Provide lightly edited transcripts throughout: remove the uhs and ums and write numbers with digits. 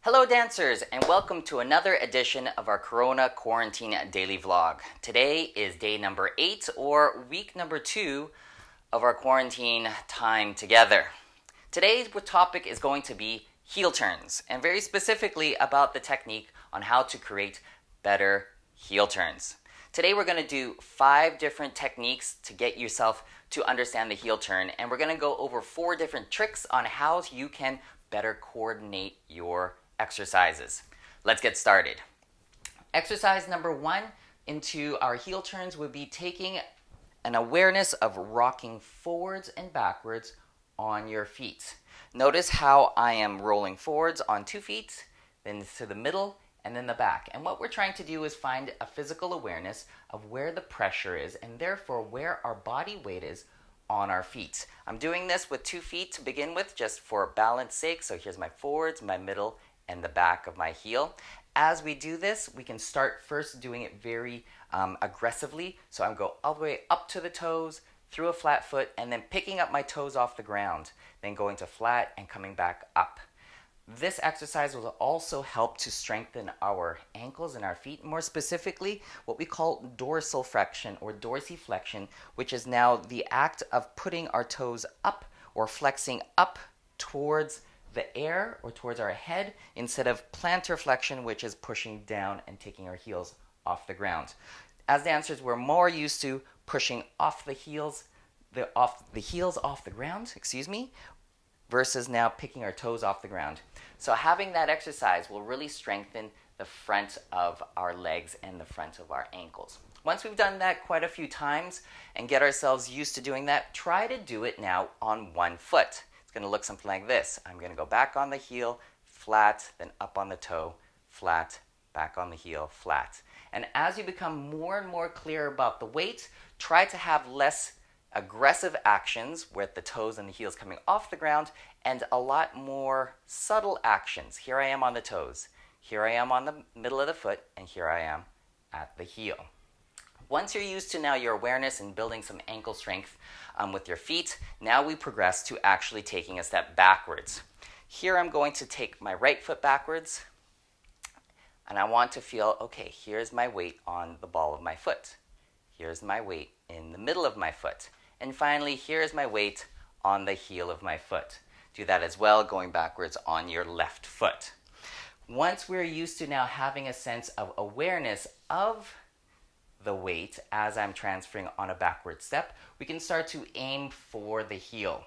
Hello dancers, and welcome to another edition of our Corona Quarantine Daily Vlog. Today is day number 8 or week number 2 of our quarantine time together. Today's topic is going to be heel turns, and very specifically about the technique on how to create better heel turns. Today we're going to do 5 different techniques to get yourself to understand the heel turn, and we're going to go over 4 different tricks on how you can better coordinate your exercises. Let's get started. Exercise number 1 into our heel turns would be taking an awareness of rocking forwards and backwards on your feet. Notice how I am rolling forwards on 2 feet, then to the middle, and then the back. And what we're trying to do is find a physical awareness of where the pressure is and therefore where our body weight is on our feet. I'm doing this with 2 feet to begin with just for balance sake. So here's my forwards, my middle, and the back of my heel. As we do this, we can start first doing it very aggressively. So I'm going all the way up to the toes, through a flat foot, and then picking up my toes off the ground, then going to flat and coming back up. This exercise will also help to strengthen our ankles and our feet, more specifically what we call dorsal flexion or dorsi-flexsion, which is now the act of putting our toes up or flexing up towards the air or towards our head instead of plantar flexion, which is pushing down and taking our heels off the ground. As dancers, we're more used to pushing off the heels off the ground, versus now picking our toes off the ground. So having that exercise will really strengthen the front of our legs and the front of our ankles. Once we've done that quite a few times and get ourselves used to doing that, try to do it now on one foot. It's going to look something like this. I'm going to go back on the heel, flat, then up on the toe, flat, back on the heel, flat. And as you become more and more clear about the weight, try to have less aggressive actions with the toes and the heels coming off the ground and a lot more subtle actions. Here I am on the toes, here I am on the middle of the foot, and here I am at the heel. Once you're used to now your awareness and building some ankle strength with your feet, now we progress to actually taking a step backwards. Here I'm going to take my right foot backwards, and I want to feel, okay, here's my weight on the ball of my foot. Here's my weight in the middle of my foot. And finally, here's my weight on the heel of my foot. Do that as well, going backwards on your left foot. Once we're used to now having a sense of awareness of the weight as I'm transferring on a backward step, we can start to aim for the heel.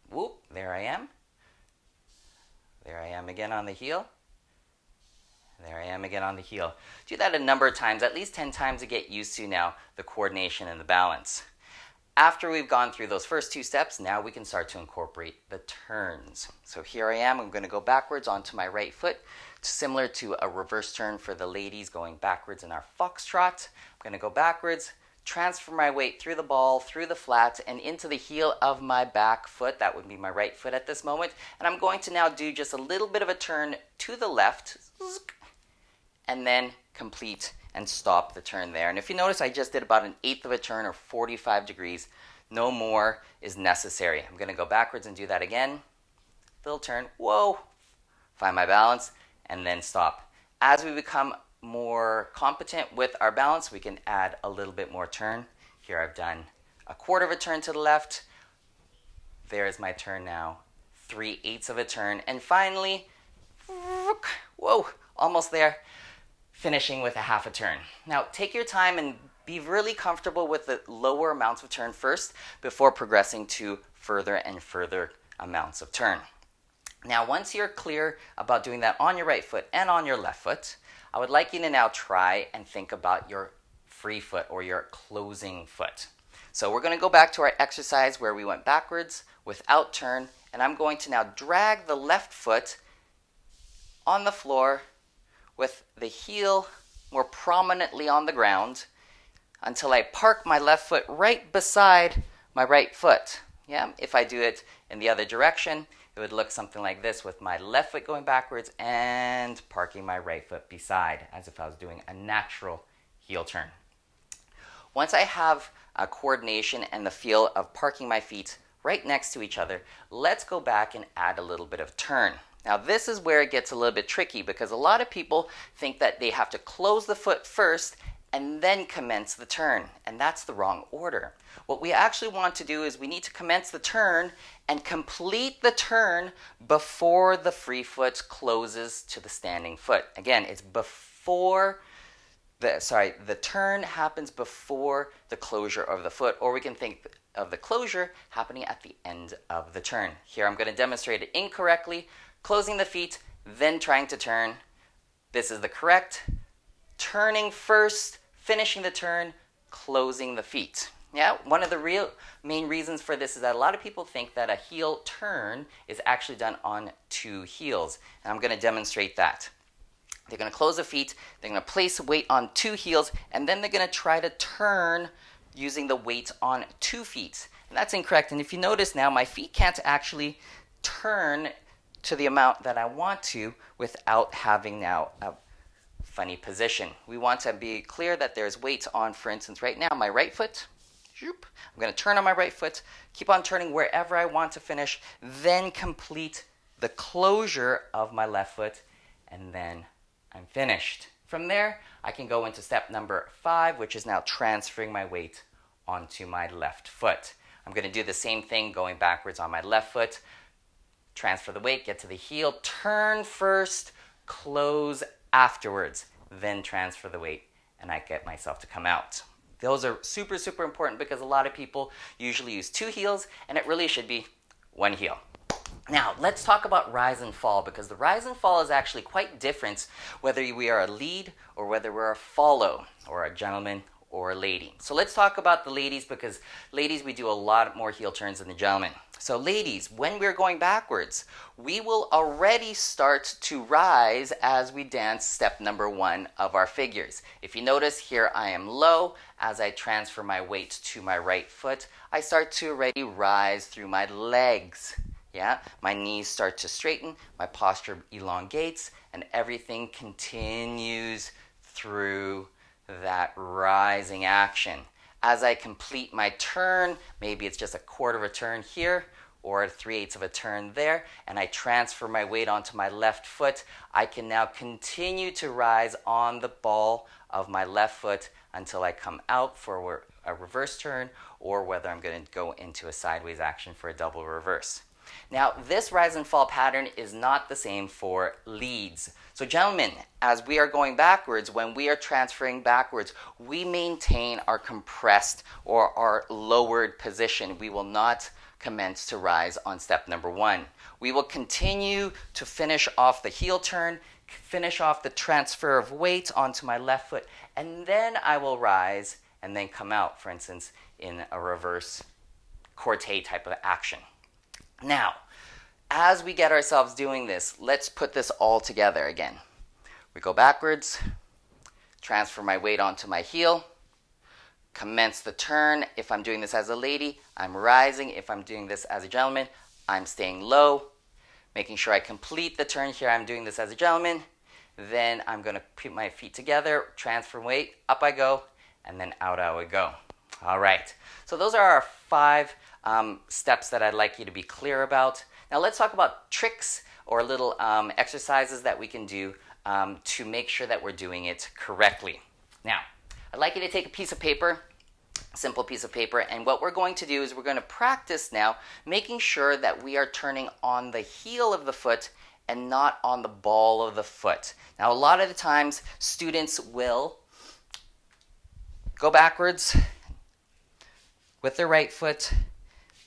Whoop, there I am. There I am again on the heel. There I am again on the heel. Do that a number of times, at least 10 times to get used to now the coordination and the balance. After we've gone through those first 2 steps, now we can start to incorporate the turns. So here I am, I'm going to go backwards onto my right foot, similar to a reverse turn for the ladies going backwards in our foxtrot. I'm going to go backwards, transfer my weight through the ball, through the flat, and into the heel of my back foot. That would be my right foot at this moment. And I'm going to now do just a little bit of a turn to the left, and then complete and stop the turn there. And if you notice, I just did about 1/8 of a turn or 45 degrees. No more is necessary. I'm going to go backwards and do that again. Little turn, whoa, find my balance, and then stop. As we become more competent with our balance, we can add a little bit more turn. Here I've done 1/4 of a turn to the left. There's my turn now, 3/8 of a turn. And finally, whoa, almost there. Finishing with a 1/2 a turn. Now take your time and be really comfortable with the lower amounts of turn first before progressing to further and further amounts of turn. Now once you're clear about doing that on your right foot and on your left foot, I would like you to now try and think about your free foot or your closing foot. So we're going to go back to our exercise where we went backwards without turn, and I'm going to now drag the left foot on the floor with the heel more prominently on the ground until I park my left foot right beside my right foot. Yeah, if I do it in the other direction, it would look something like this with my left foot going backwards and parking my right foot beside, as if I was doing a natural heel turn. Once I have a coordination and the feel of parking my feet right next to each other, let's go back and add a little bit of turn. Now this is where it gets a little bit tricky because a lot of people think that they have to close the foot first and then commence the turn, and that's the wrong order. What we actually want to do is we need to commence the turn and complete the turn before the free foot closes to the standing foot. Again, it's before the turn happens before the closure of the foot, or we can think of the closure happening at the end of the turn. Here I'm going to demonstrate it incorrectly, closing the feet, then trying to turn. This is the correct. Turning first, finishing the turn, closing the feet. Yeah, one of the real main reasons for this is that a lot of people think that a heel turn is actually done on 2 heels, and I'm going to demonstrate that. They're going to close the feet, they're going to place weight on 2 heels, and then they're going to try to turn using the weight on 2 feet. And that's incorrect. And if you notice now, my feet can't actually turn to the amount that I want to without having now a funny position. We want to be clear that there's weight on, for instance, right now, my right foot. I'm going to turn on my right foot, keep on turning wherever I want to finish, then complete the closure of my left foot, and then I'm finished. From there, I can go into step number 5, which is now transferring my weight onto my left foot. I'm going to do the same thing going backwards on my left foot. Transfer the weight, get to the heel, turn first, close afterwards, then transfer the weight, and I get myself to come out. Those are super, super important because a lot of people usually use 2 heels, and it really should be 1 heel. Now, let's talk about rise and fall, because the rise and fall is actually quite different whether we are a lead or whether we're a follow, or a gentleman or a lady. So let's talk about the ladies, because ladies, we do a lot more heel turns than the gentlemen. So ladies, when we're going backwards, we will already start to rise as we dance step number 1 of our figures. If you notice here, I am low. As I transfer my weight to my right foot, I start to already rise through my legs. Yeah, my knees start to straighten, my posture elongates, and everything continues through that rising action. As I complete my turn, maybe it's just a 1/4 of a turn here or 3/8 of a turn there, and I transfer my weight onto my left foot, I can now continue to rise on the ball of my left foot until I come out for a reverse turn, or whether I'm going to go into a sideways action for a double reverse. Now, this rise and fall pattern is not the same for leads. So gentlemen, as we are going backwards, when we are transferring backwards, we maintain our compressed or our lowered position. We will not commence to rise on step number 1. We will continue to finish off the heel turn, finish off the transfer of weight onto my left foot, and then I will rise and then come out, for instance, in a reverse corte type of action. Now, as we get ourselves doing this, let's put this all together again. We go backwards, transfer my weight onto my heel, commence the turn. If I'm doing this as a lady, I'm rising. If I'm doing this as a gentleman, I'm staying low, making sure I complete the turn here. I'm doing this as a gentleman. Then I'm going to put my feet together, transfer weight, up I go, and then out I would go. All right, so those are our 5 steps that I'd like you to be clear about. Now let's talk about tricks or little exercises that we can do to make sure that we're doing it correctly. Now, I'd like you to take a piece of paper, a simple piece of paper, and what we're going to do is we're going to practice now making sure that we are turning on the heel of the foot and not on the ball of the foot. Now, a lot of the times students will go backwards with their right foot.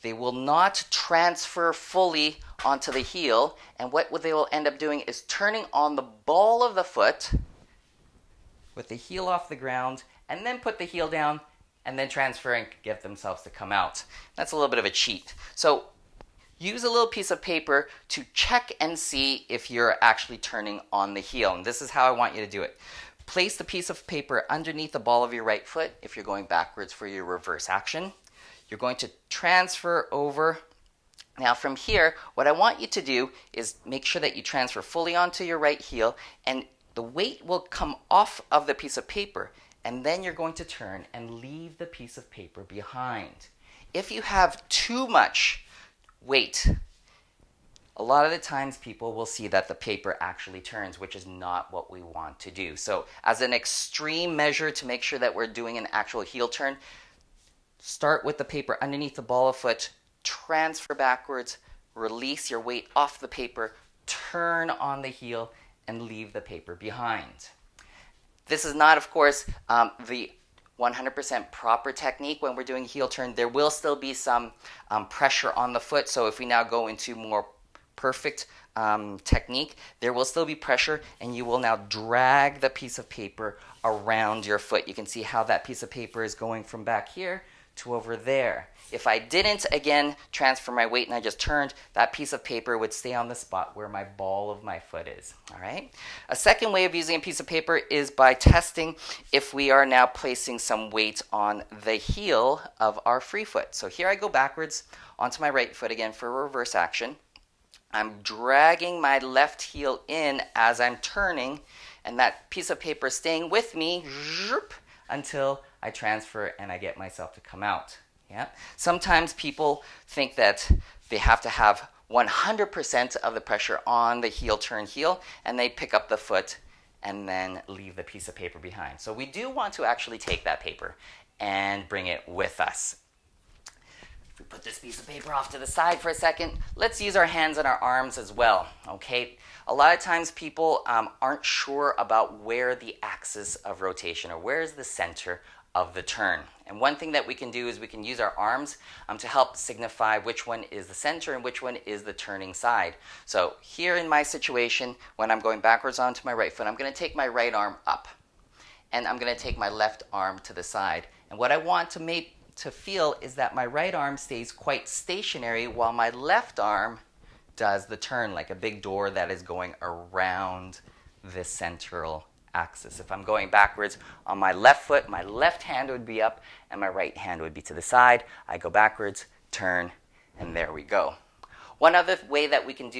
They will not transfer fully onto the heel, and what they will end up doing is turning on the ball of the foot with the heel off the ground, and then put the heel down, and then transfer and get themselves to come out. That's a little bit of a cheat. So use a little piece of paper to check and see if you're actually turning on the heel, and this is how I want you to do it. Place the piece of paper underneath the ball of your right foot if you're going backwards for your reverse action. You're going to transfer over. Now from here, what I want you to do is make sure that you transfer fully onto your right heel, and the weight will come off of the piece of paper, and then you're going to turn and leave the piece of paper behind. If you have too much weight a lot of the times people will see that the paper actually turns, which is not what we want to do. So as an extreme measure to make sure that we're doing an actual heel turn, start with the paper underneath the ball of foot, transfer backwards, release your weight off the paper, turn on the heel, and leave the paper behind. This is not, of course, the 100% proper technique when we're doing heel turn. There will still be some pressure on the foot. So if we now go into more perfect technique, there will still be pressure, and you will now drag the piece of paper around your foot. You can see how that piece of paper is going from back here to over there. If I didn't, again, transfer my weight and I just turned, that piece of paper would stay on the spot where my ball of my foot is. All right. A second way of using a piece of paper is by testing if we are now placing some weight on the heel of our free foot. So here I go backwards onto my right foot again for a reverse action. I'm dragging my left heel in as I'm turning, and that piece of paper is staying with me until I transfer and I get myself to come out. Yeah. Sometimes people think that they have to have 100% of the pressure on the heel turn heel, and they pick up the foot and then leave the piece of paper behind. So we do want to actually take that paper and bring it with us. If we put this piece of paper off to the side for a second, let's use our hands and our arms as well. Okay. A lot of times people aren't sure about where the axis of rotation, or where is the center of the turn. And one thing that we can do is we can use our arms to help signify which one is the center and which one is the turning side. So here in my situation, when I'm going backwards onto my right foot, I'm going to take my right arm up, and I'm going to take my left arm to the side. And what I want to feel is that my right arm stays quite stationary while my left arm does the turn, like a big door that is going around this central axis. If I'm going backwards on my left foot, my left hand would be up and my right hand would be to the side. I go backwards, turn, and there we go. One other way that we can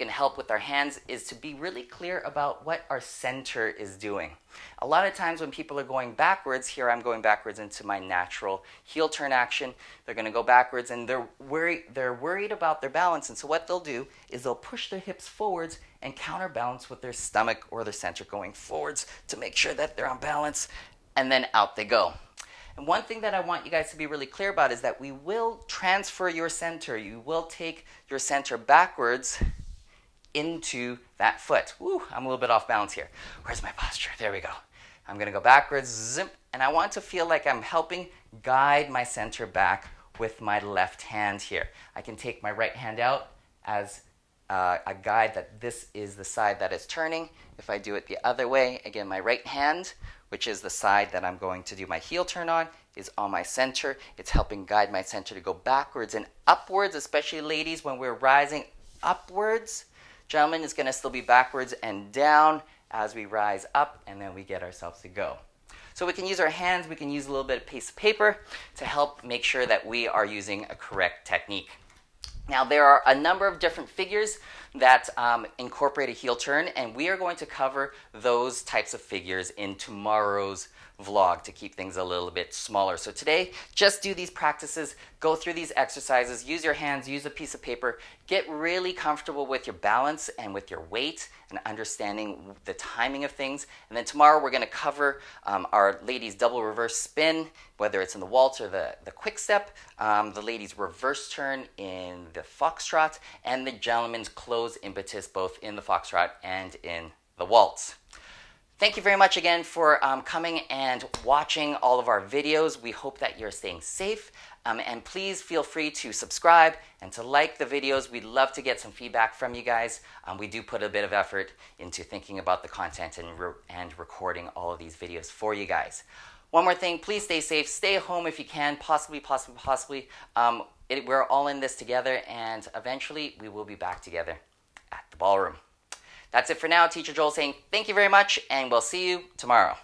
help with our hands is to be really clear about what our center is doing. A lot of times when people are going backwards, here I'm going backwards into my natural heel turn action, they're going to go backwards and they're worried about their balance. And so what they'll do is they'll push their hips forwards and counterbalance with their stomach or their center going forwards to make sure that they're on balance, and then out they go. And one thing that I want you guys to be really clear about is that we will transfer your center. You will take your center backwards into that foot. Woo, I'm a little bit off balance here. Where's my posture? There we go. I'm going to go backwards, zip, and I want to feel like I'm helping guide my center back with my left hand here. I can take my right hand out as a guide that this is the side that is turning. If I do it the other way, again, my right hand, which is the side that I'm going to do my heel turn on, is on my center. It's helping guide my center to go backwards and upwards, especially ladies when we're rising upwards. Gentlemen, it's going to still be backwards and down as we rise up, and then we get ourselves to go. So we can use our hands, we can use a little bit of piece of paper to help make sure that we are using a correct technique. Now, there are a number of different figures that incorporate a heel turn, and we are going to cover those types of figures in tomorrow's vlog to keep things a little bit smaller. So today, just do these practices, go through these exercises, use your hands, use a piece of paper, get really comfortable with your balance and with your weight and understanding the timing of things. And then tomorrow we're going to cover our ladies' double reverse spin, whether it's in the waltz or the quick step, the ladies' reverse turn in the foxtrot, and the gentleman's closed impetus both in the foxtrot and in the waltz. Thank you very much again for coming and watching all of our videos. We hope that you're staying safe, and please feel free to subscribe and to like the videos. We'd love to get some feedback from you guys. We do put a bit of effort into thinking about the content and recording all of these videos for you guys. One more thing, please stay safe, stay home if you can, possibly. We're all in this together, and eventually we will be back together at the ballroom. That's it for now. Teacher Joel saying thank you very much, and we'll see you tomorrow.